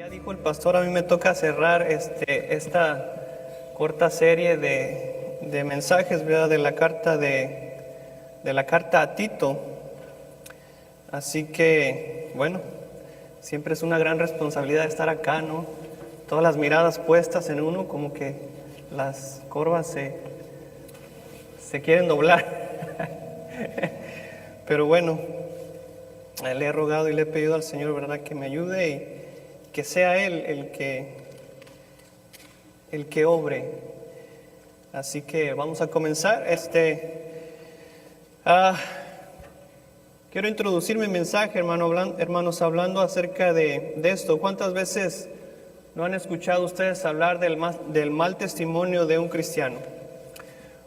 ya dijo el pastor, a mí me toca cerrar esta corta serie de mensajes, ¿verdad? De la carta a Tito. Así que, bueno, siempre es una gran responsabilidad estar acá, ¿no? Todas las miradas puestas en uno, como que las corvas se quieren doblar. Pero bueno, le he rogado y le he pedido al Señor, ¿verdad?, que me ayude y que sea Él el que obre. Así que vamos a comenzar. Quiero introducir mi mensaje, hermanos, hablando acerca de esto. ¿Cuántas veces no han escuchado ustedes hablar del mal testimonio de un cristiano?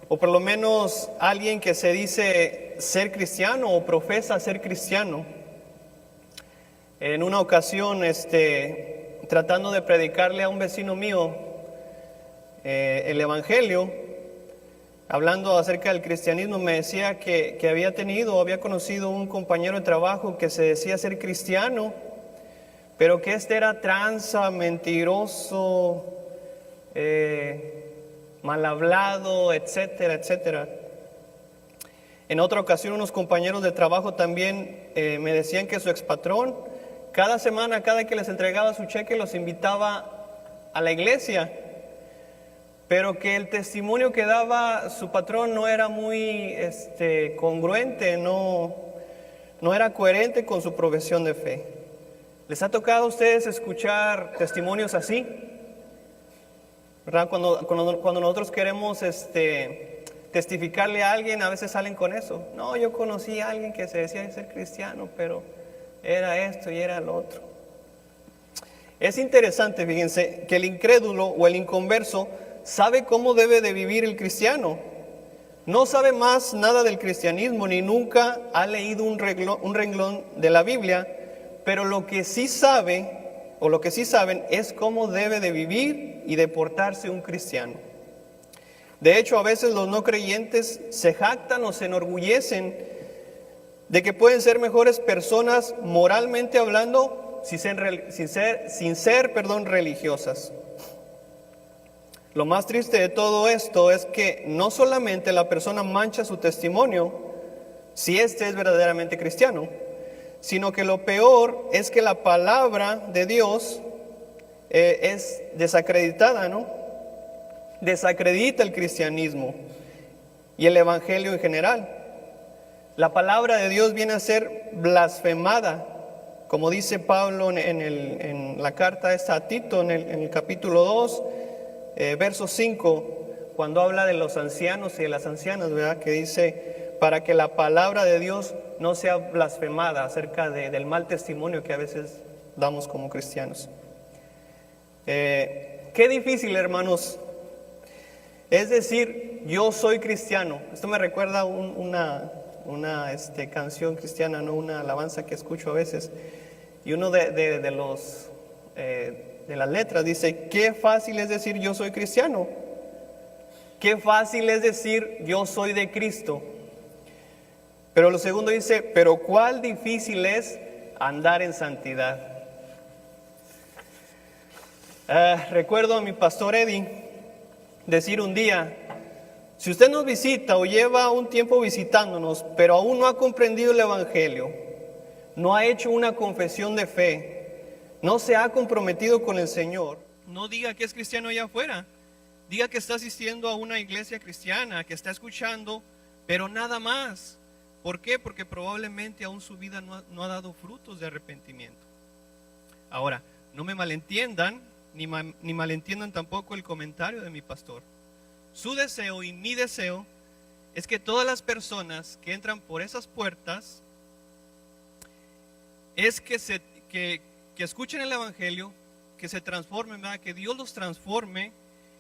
O por lo menos alguien que se dice ser cristiano o profesa ser cristiano. En una ocasión, tratando de predicarle a un vecino mío el Evangelio, hablando acerca del cristianismo, me decía que había conocido un compañero de trabajo que se decía ser cristiano, pero que era tranza, mentiroso, mal hablado, etcétera, etcétera. En otra ocasión, unos compañeros de trabajo también me decían que su expatrón, cada semana, cada que les entregaba su cheque, los invitaba a la iglesia, pero que el testimonio que daba su patrón no era muy congruente, no era coherente con su profesión de fe. ¿Les ha tocado a ustedes escuchar testimonios así? ¿Verdad? Cuando nosotros queremos testificarle a alguien, a veces salen con eso. No, yo conocí a alguien que se decía ser cristiano, pero era esto y era lo otro. Es interesante, fíjense, que el incrédulo o el inconverso sabe cómo debe de vivir el cristiano. No sabe más nada del cristianismo, ni nunca ha leído un renglón de la Biblia, pero lo que sí sabe, o lo que sí saben, es cómo debe de vivir y de portarse un cristiano. De hecho, a veces los no creyentes se jactan o se enorgullecen de que pueden ser mejores personas moralmente hablando sin ser religiosas. Lo más triste de todo esto es que no solamente la persona mancha su testimonio si es verdaderamente cristiano, sino que lo peor es que la palabra de Dios es desacreditada, ¿no? Desacredita el cristianismo y el evangelio en general. La palabra de Dios viene a ser blasfemada, como dice Pablo en la carta a Tito, en el capítulo 2, verso 5, cuando habla de los ancianos y de las ancianas, ¿verdad? Que dice, para que la palabra de Dios no sea blasfemada acerca del mal testimonio que a veces damos como cristianos. Qué difícil, hermanos, es decir, yo soy cristiano. Esto me recuerda a una canción cristiana, ¿no? Una alabanza que escucho a veces, y uno de las letras dice: qué fácil es decir yo soy cristiano, qué fácil es decir yo soy de Cristo. Pero lo segundo dice: pero cuál difícil es andar en santidad. Recuerdo a mi pastor Eddie decir un día: si usted nos visita o lleva un tiempo visitándonos, pero aún no ha comprendido el Evangelio, no ha hecho una confesión de fe, no se ha comprometido con el Señor, no diga que es cristiano allá afuera, diga que está asistiendo a una iglesia cristiana, que está escuchando, pero nada más. ¿Por qué? Porque probablemente aún su vida no ha dado frutos de arrepentimiento. Ahora, no me malentiendan, ni malentiendan tampoco el comentario de mi pastor. Su deseo y mi deseo es que todas las personas que entran por esas puertas es que escuchen el Evangelio, que se transformen, ¿verdad? Que Dios los transforme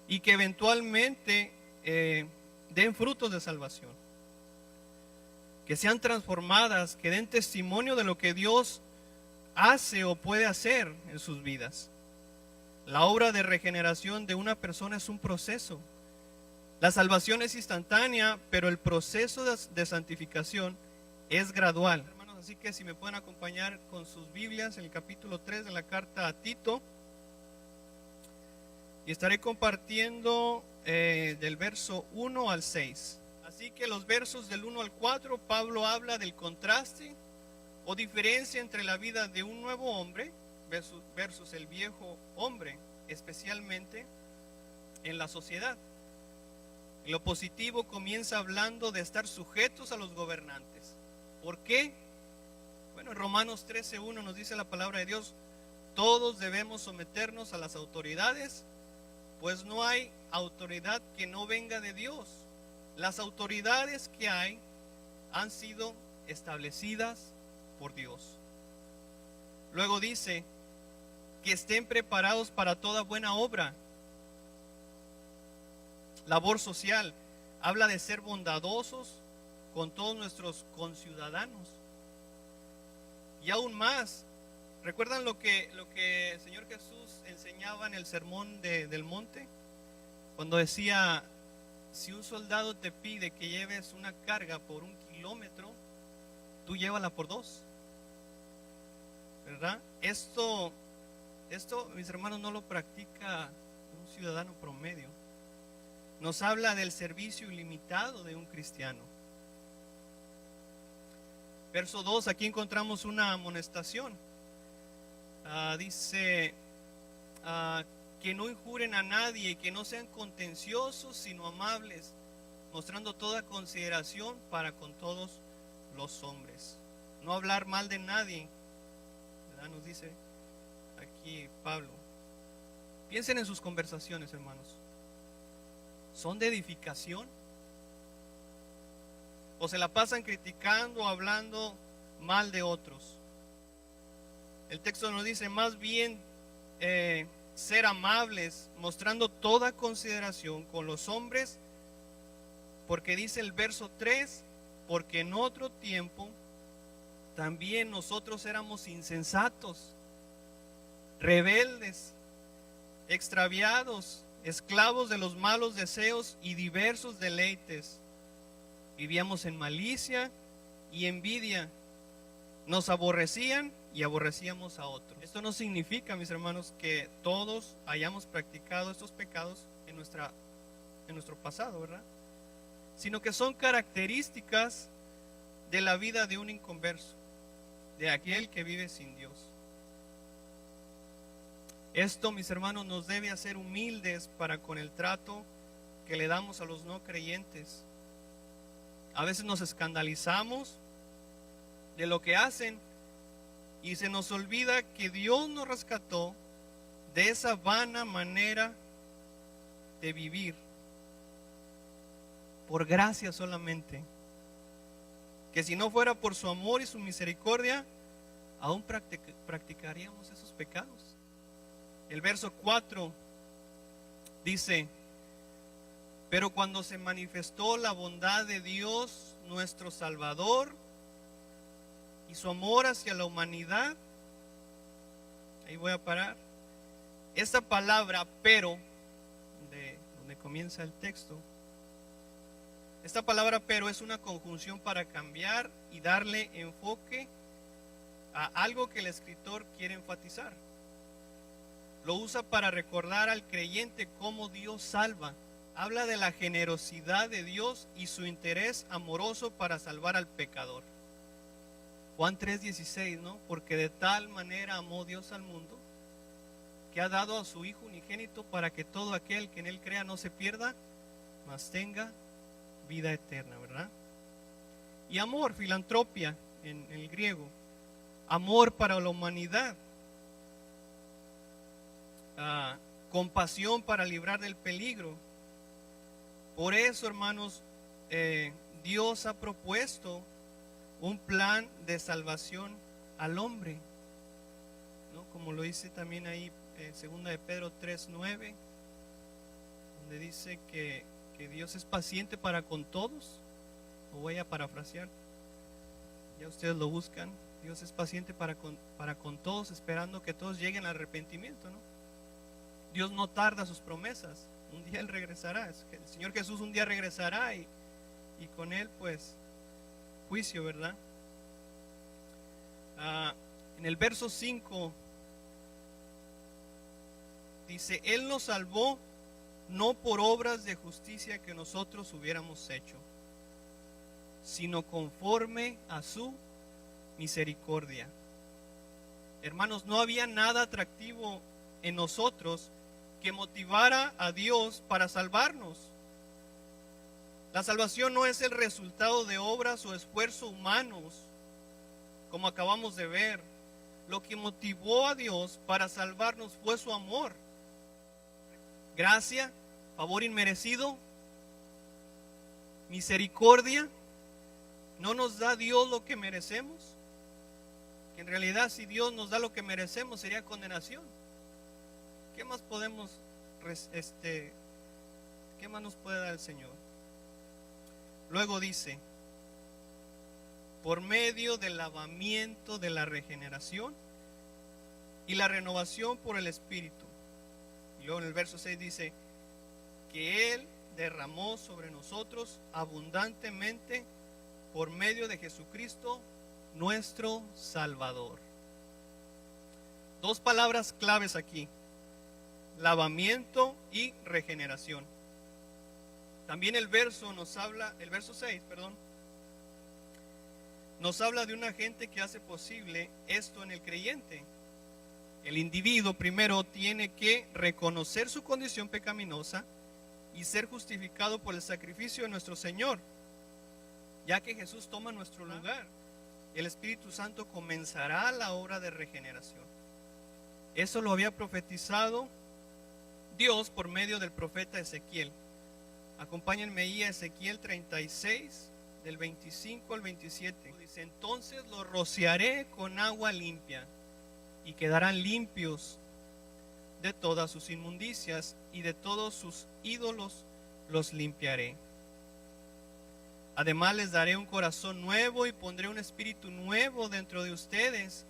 y que eventualmente den frutos de salvación, que sean transformadas, que den testimonio de lo que Dios hace o puede hacer en sus vidas. La obra de regeneración de una persona es un proceso. La salvación es instantánea, pero el proceso de santificación es gradual. Hermanos, así que si me pueden acompañar con sus Biblias en el capítulo 3 de la carta a Tito, y estaré compartiendo del verso 1 al 6. Así que los versos del 1 al 4, Pablo habla del contraste o diferencia entre la vida de un nuevo hombre versus el viejo hombre, especialmente en la sociedad. En lo positivo comienza hablando de estar sujetos a los gobernantes. ¿Por qué? Bueno, en Romanos 13:1 nos dice la palabra de Dios: todos debemos someternos a las autoridades, pues no hay autoridad que no venga de Dios. Las autoridades que hay han sido establecidas por Dios. Luego dice que estén preparados para toda buena obra. Labor social, habla de ser bondadosos con todos nuestros conciudadanos. Y aún más, ¿recuerdan lo que el Señor Jesús enseñaba en el sermón del monte? Cuando decía: si un soldado te pide que lleves una carga por 1 kilómetro, tú llévala por 2. ¿Verdad? Esto, mis hermanos, no lo practica un ciudadano promedio. Nos habla del servicio ilimitado de un cristiano. Verso 2, aquí encontramos una amonestación. Dice que no injuren a nadie, que no sean contenciosos, sino amables, mostrando toda consideración para con todos los hombres. No hablar mal de nadie, ¿verdad? Nos dice aquí Pablo. Piensen en sus conversaciones, hermanos. ¿Son de edificación? ¿O se la pasan criticando o hablando mal de otros? El texto nos dice más bien ser amables, mostrando toda consideración con los hombres, porque dice el verso 3, porque en otro tiempo también nosotros éramos insensatos, rebeldes, extraviados, esclavos de los malos deseos y diversos deleites. Vivíamos en malicia y envidia, nos aborrecían y aborrecíamos a otros. Esto no significa, mis hermanos, que todos hayamos practicado estos pecados en nuestro pasado, ¿verdad? Sino que son características de la vida de un inconverso, de aquel que vive sin Dios. Esto, mis hermanos, nos debe hacer humildes para con el trato que le damos a los no creyentes. A veces nos escandalizamos de lo que hacen y se nos olvida que Dios nos rescató de esa vana manera de vivir, por gracia solamente, que si no fuera por su amor y su misericordia, aún practicaríamos esos pecados. El verso 4 dice: pero cuando se manifestó la bondad de Dios nuestro Salvador y su amor hacia la humanidad, ahí voy a parar. Esta palabra pero, donde comienza el texto, esta palabra pero es una conjunción para cambiar y darle enfoque a algo que el escritor quiere enfatizar. Lo usa para recordar al creyente cómo Dios salva. Habla de la generosidad de Dios y su interés amoroso para salvar al pecador. Juan 3:16, ¿no? Porque de tal manera amó Dios al mundo, que ha dado a su Hijo unigénito para que todo aquel que en Él crea no se pierda, mas tenga vida eterna, ¿verdad? Y amor, filantropia en el griego, amor para la humanidad, compasión para librar del peligro. Por eso, hermanos, Dios ha propuesto un plan de salvación al hombre, ¿no? Como lo dice también ahí en 2 de Pedro 3:9, donde dice que Dios es paciente para con todos. Lo voy a parafrasear, ya ustedes lo buscan. Dios es paciente para con todos, esperando que todos lleguen al arrepentimiento, ¿no? Dios no tarda sus promesas. Un día Él regresará. El Señor Jesús un día regresará y con Él, pues, juicio, ¿verdad? En el verso 5 dice, Él nos salvó no por obras de justicia que nosotros hubiéramos hecho, sino conforme a su misericordia. Hermanos, no había nada atractivo en nosotros que motivara a Dios para salvarnos. La salvación no es el resultado de obras o esfuerzos humanos, como acabamos de ver. Lo que motivó a Dios para salvarnos fue su amor. Gracia, favor inmerecido, misericordia. ¿No nos da Dios lo que merecemos? Que en realidad, si Dios nos da lo que merecemos, sería condenación. ¿Qué más podemos, qué más nos puede dar el Señor? Luego dice, por medio del lavamiento de la regeneración y la renovación por el Espíritu. Y luego en el verso 6 dice, que Él derramó sobre nosotros abundantemente por medio de Jesucristo, nuestro Salvador. Dos palabras claves aquí: lavamiento y regeneración. También el verso 6, nos habla de un agente que hace posible esto en el creyente. El individuo primero tiene que reconocer su condición pecaminosa y ser justificado por el sacrificio de nuestro Señor, ya que Jesús toma nuestro lugar. El Espíritu Santo comenzará la obra de regeneración. Eso lo había profetizado Dios por medio del profeta Ezequiel. Acompáñenme ahí a Ezequiel 36, del 25 al 27. Dice, entonces los rociaré con agua limpia y quedarán limpios de todas sus inmundicias, y de todos sus ídolos los limpiaré. Además les daré un corazón nuevo y pondré un espíritu nuevo dentro de ustedes.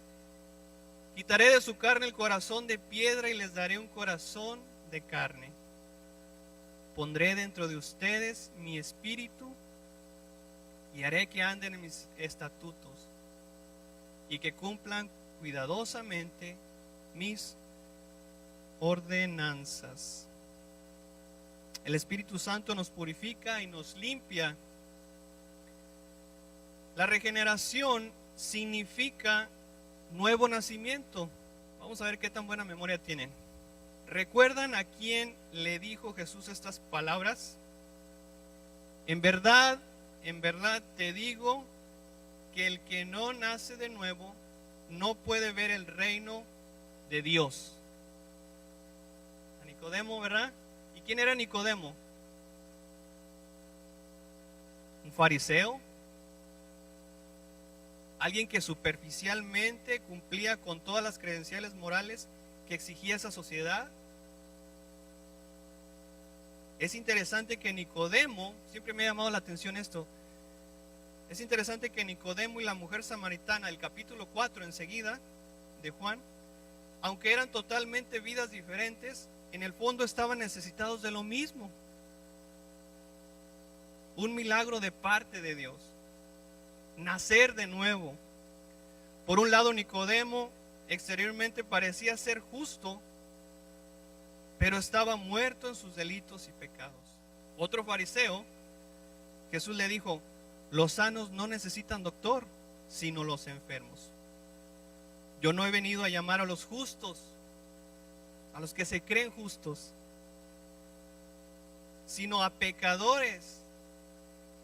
Quitaré de su carne el corazón de piedra y les daré un corazón de carne. Pondré dentro de ustedes mi espíritu y haré que anden en mis estatutos y que cumplan cuidadosamente mis ordenanzas. El Espíritu Santo nos purifica y nos limpia. La regeneración significa nuevo nacimiento. Vamos a ver qué tan buena memoria tienen. ¿Recuerdan a quién le dijo Jesús estas palabras? En verdad te digo que el que no nace de nuevo no puede ver el reino de Dios. A Nicodemo, ¿verdad? ¿Y quién era Nicodemo? ¿Un fariseo? Alguien que superficialmente cumplía con todas las credenciales morales que exigía esa sociedad. Es interesante que Nicodemo, siempre me ha llamado la atención esto, es interesante que Nicodemo y la mujer samaritana, el capítulo 4 enseguida de Juan, aunque eran totalmente vidas diferentes, en el fondo estaban necesitados de lo mismo: un milagro de parte de Dios, nacer de nuevo. Por un lado, Nicodemo exteriormente parecía ser justo, pero estaba muerto en sus delitos y pecados. Otro fariseo, Jesús le dijo: los sanos no necesitan doctor, sino los enfermos. Yo no he venido a llamar a los justos, a los que se creen justos, sino a pecadores,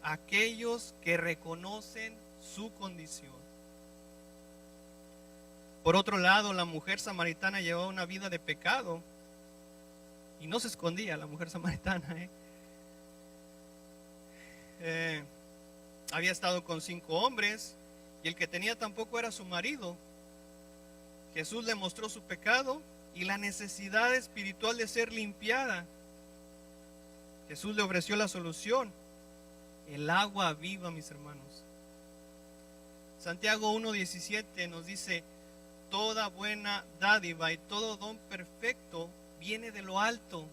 aquellos que reconocen su condición. Por otro lado, la mujer samaritana llevaba una vida de pecado y no se escondía la mujer samaritana. Había estado con 5 hombres y el que tenía tampoco era su marido. Jesús le mostró su pecado y la necesidad espiritual de ser limpiada. Jesús le ofreció la solución: el agua viva, mis hermanos. Santiago 1:17 nos dice: toda buena dádiva y todo don perfecto viene de lo alto,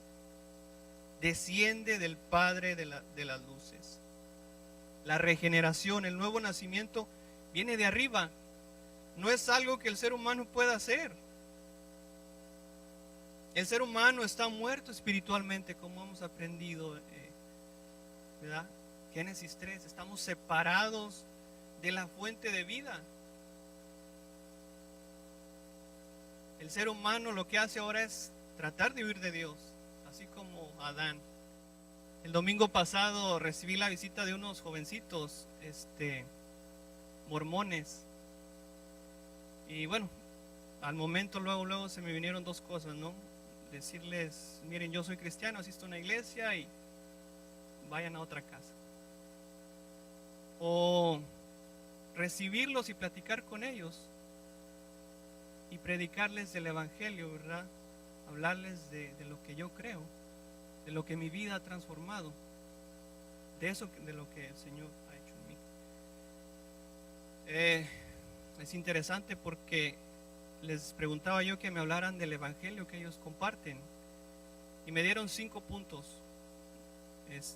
desciende del Padre de las luces. La regeneración, el nuevo nacimiento, viene de arriba. No es algo que el ser humano pueda hacer. El ser humano está muerto espiritualmente, como hemos aprendido, ¿verdad? Génesis 3, estamos separados de la fuente de vida. El ser humano lo que hace ahora es tratar de huir de Dios, así como Adán. El domingo pasado recibí la visita de unos jovencitos, mormones. Y bueno, al momento luego se me vinieron dos cosas, ¿no? Decirles, miren, yo soy cristiano, asisto a una iglesia y vayan a otra casa. O recibirlos y platicar con ellos y predicarles del evangelio, ¿verdad? Hablarles de lo que yo creo, de lo que mi vida ha transformado, de eso, de lo que el Señor ha hecho en mí. Es interesante porque les preguntaba yo que me hablaran del evangelio que ellos comparten y me dieron 5 puntos.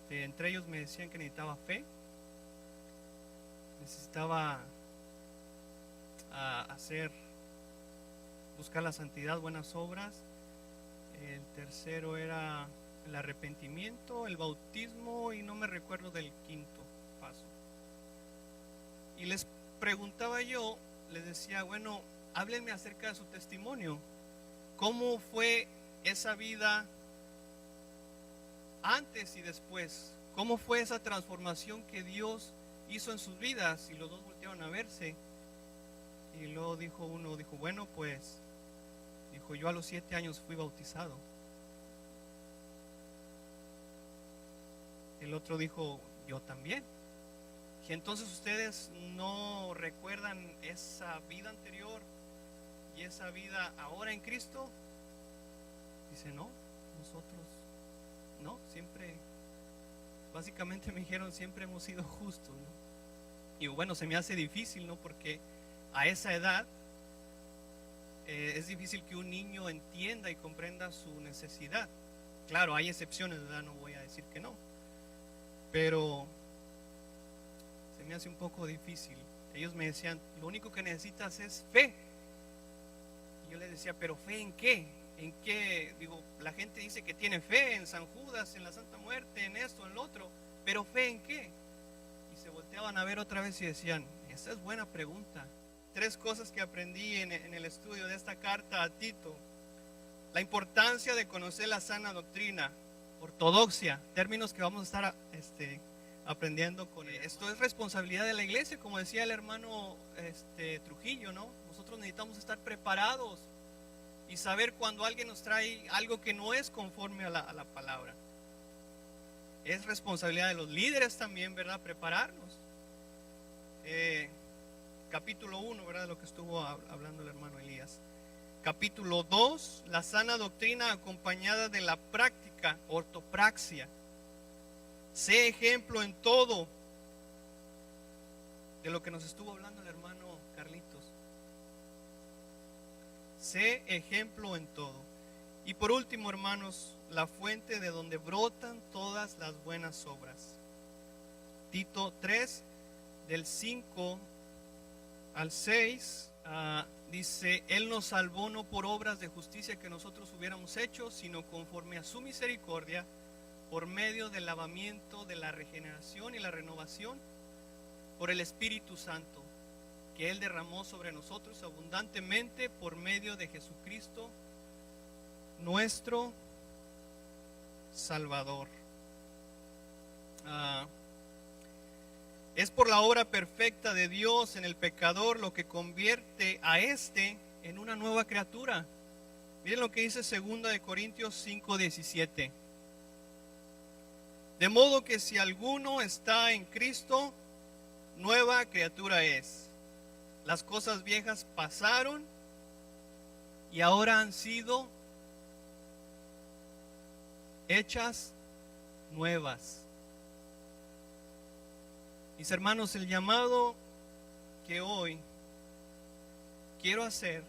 Entre ellos me decían que necesitaba fe, necesitaba buscar la santidad, buenas obras. El tercero era el arrepentimiento, el bautismo y no me recuerdo del quinto paso. Y les preguntaba yo, les decía, bueno, háblenme acerca de su testimonio. ¿Cómo fue esa vida antes y después? ¿Cómo fue esa transformación que Dios hizo en sus vidas? Y los dos voltearon a verse. Y luego uno dijo, bueno, pues, yo a los 7 años fui bautizado. El otro dijo, yo también. Y entonces ustedes no recuerdan esa vida anterior y esa vida ahora en Cristo. Dice, no, nosotros no, siempre, básicamente me dijeron, siempre hemos sido justos, ¿no? Y bueno, se me hace difícil, ¿no? Porque a esa edad es difícil que un niño entienda y comprenda su necesidad. Claro, hay excepciones, ¿verdad? No voy a decir que no, pero se me hace un poco difícil. Ellos me decían, lo único que necesitas es fe. Y yo les decía, ¿pero fe en qué? ¿En qué? Digo, la gente dice que tiene fe en San Judas, en la Santa Muerte, en esto, en lo otro, pero ¿fe en qué? Y se volteaban a ver otra vez y decían, esa es buena pregunta. 3 cosas que aprendí en el estudio de esta carta a Tito. La importancia de conocer la sana doctrina, ortodoxia, términos que vamos a estar aprendiendo con él. Esto es responsabilidad de la iglesia, como decía el hermano Trujillo, ¿no? Nosotros necesitamos estar preparados y saber cuando alguien nos trae algo que no es conforme a la palabra. Es responsabilidad de los líderes también, ¿verdad? Prepararnos. Capítulo 1, ¿verdad? De lo que estuvo hablando el hermano Elías. Capítulo 2, la sana doctrina acompañada de la práctica, ortopraxia. Sé ejemplo en todo, de lo que nos estuvo hablando el hermano Carlitos. Sé ejemplo en todo. Y por último, hermanos, la fuente de donde brotan todas las buenas obras. Tito 3, del 5 al 6, dice, Él nos salvó no por obras de justicia que nosotros hubiéramos hecho, sino conforme a su misericordia, por medio del lavamiento de la regeneración y la renovación, por el Espíritu Santo, que Él derramó sobre nosotros abundantemente por medio de Jesucristo, nuestro Salvador. Es por la obra perfecta de Dios en el pecador lo que convierte a éste en una nueva criatura. Miren lo que dice 2 de Corintios 5:17. De modo que si alguno está en Cristo, nueva criatura es. Las cosas viejas pasaron y ahora han sido hechas nuevas. Mis hermanos, el llamado que hoy quiero hacer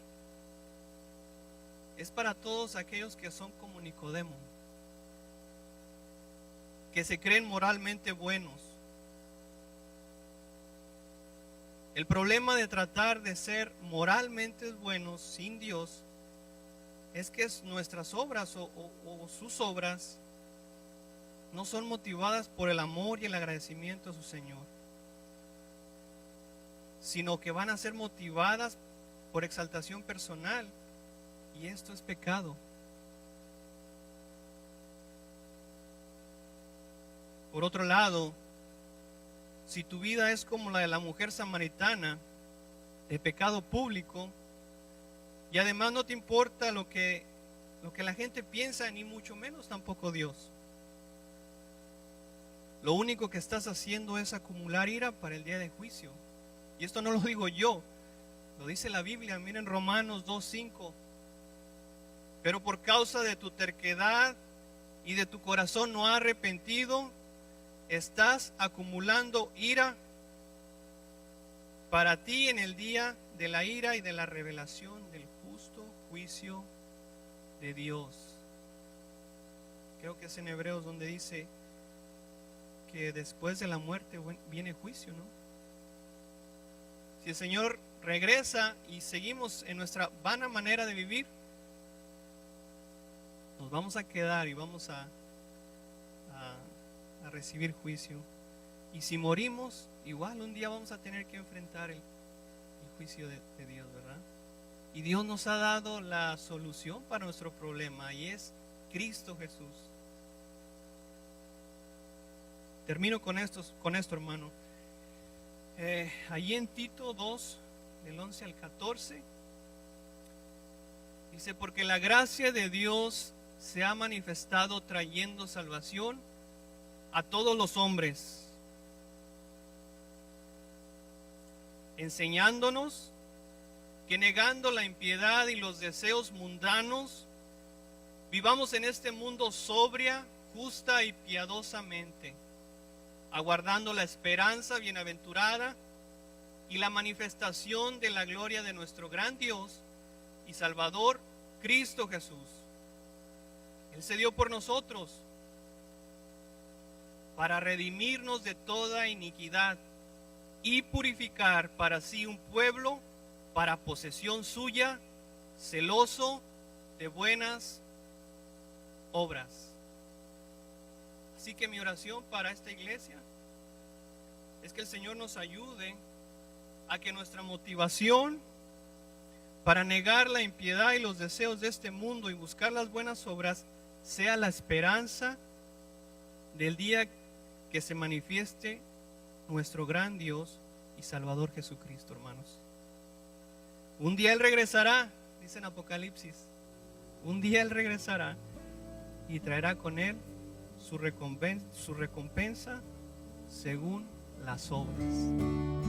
es para todos aquellos que son como Nicodemo, que se creen moralmente buenos. El problema de tratar de ser moralmente buenos sin Dios es que nuestras obras o sus obras no son motivadas por el amor y el agradecimiento a su Señor, sino que van a ser motivadas por exaltación personal, y esto es pecado. Por otro lado, si tu vida es como la de la mujer samaritana, de pecado público, y además no te importa lo que la gente piensa, ni mucho menos tampoco Dios, lo único que estás haciendo es acumular ira para el día de juicio. Y esto no lo digo yo, lo dice la Biblia. Miren Romanos 2:5. Pero por causa de tu terquedad y de tu corazón no arrepentido, estás acumulando ira para ti en el día de la ira y de la revelación del justo juicio de Dios. Creo que es en Hebreos donde dice que después de la muerte viene juicio, ¿no? Si el Señor regresa y seguimos en nuestra vana manera de vivir, nos vamos a quedar y vamos a recibir juicio. Y si morimos, igual un día vamos a tener que enfrentar el juicio de Dios, ¿verdad? Y Dios nos ha dado la solución para nuestro problema, y es Cristo Jesús. Termino con esto, hermano. Allí en Tito 2, del 11 al 14, dice: porque la gracia de Dios se ha manifestado trayendo salvación a todos los hombres, enseñándonos que negando la impiedad y los deseos mundanos, vivamos en este mundo sobria, justa y piadosamente, aguardando la esperanza bienaventurada y la manifestación de la gloria de nuestro gran Dios y Salvador, Cristo Jesús. Él se dio por nosotros para redimirnos de toda iniquidad y purificar para sí un pueblo para posesión suya, celoso de buenas obras. Así que mi oración para esta iglesia es que el Señor nos ayude a que nuestra motivación para negar la impiedad y los deseos de este mundo y buscar las buenas obras sea la esperanza del día que se manifieste nuestro gran Dios y Salvador Jesucristo, hermanos. Un día Él regresará, dice en Apocalipsis. Un día Él regresará y traerá con Él su recompensa según las obras.